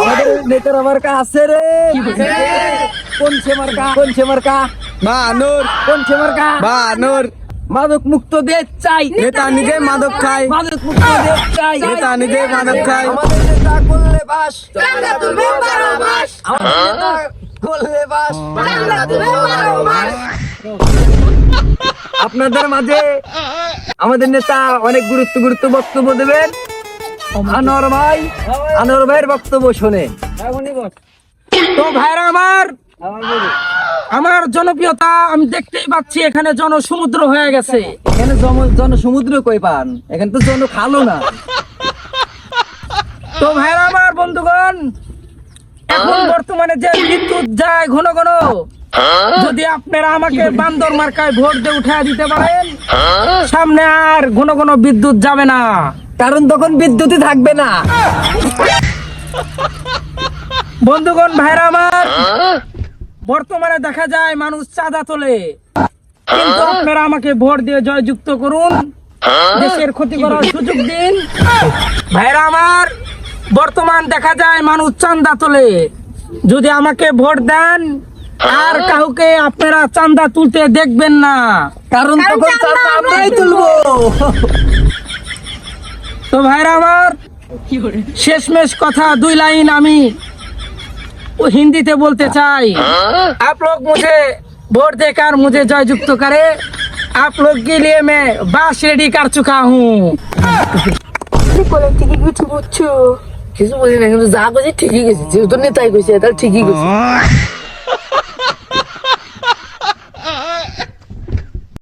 আমাদের নেতার মার্কা আছে রে। কোন সে মার্কা? কোন সে মার্কা? বানর কোন সে মার্কা? বানর মাদক মুক্ত দেশ চাই। নেতা নিজে মাদক খায়, মাদক মুক্ত দেশ চাই। নেতা নিজে মাদক খায়। আমাদের নেতা করলে বাস, আমাদের নেতা করলে বাস। আপনাদের মাঝে আমাদের নেতা অনেক গুরুত্ব বক্তব্য দেবেন। আনোয়ার ভাইয়ের বক্তব্য শোনেন। তো ভাইরা আমার জনপ্রিয়তা আমি দেখতেই পাচ্ছি, এখানে জনসমুদ্র হয়ে গেছে। এখানে জনসমুদ্র কই পান? এখানে তো জন খালো না। তো ভাইরা আমার, বন্ধুগণ, এখন বর্তমানে যে বিদ্যুৎ যায় ঘন ঘন, যদি আপনারা আমাকে বান্দর মার্কায় ভোট দিয়ে উঠায় দিতে পারেন, সামনে আর ঘন ঘন বিদ্যুৎ যাবে না। কারণ তখন বিদ্যুৎই থাকবে না। বন্ধুগণ, ভাইরা আমার, বর্তমানে দেখা যায় মানুষ চাঁদা তোলে, কিন্তু আপনারা আমাকে ভোট দিয়ে জয়যুক্ত করুন, দেশের ক্ষতি করার সুযোগ দিন। ভাইরা আমার, বর্তমান দেখা যায় মানুষ চাঁদা তোলে, যদি আমাকে ভোট দেন আর কাউকে আপনারা চাঁদা তুলতে দেখবেন না, কারণ তখন চাঁদা আমরাই তুলবো। তো ভাইরা আমার, শেষমেশ কথা 2 লাইন আমি हिंदी बोलते चाय। आप लोग मुझे वोट देकर मुझे जययुक्त करे। आप लोग के लिए मैं बास रेडी कर चुका हूँ। কিছু বলি না, কিন্তু যা কইছি ঠিকই গেছি, যেহেতু নেতাই কইছে তাহলে ঠিকই গেছি।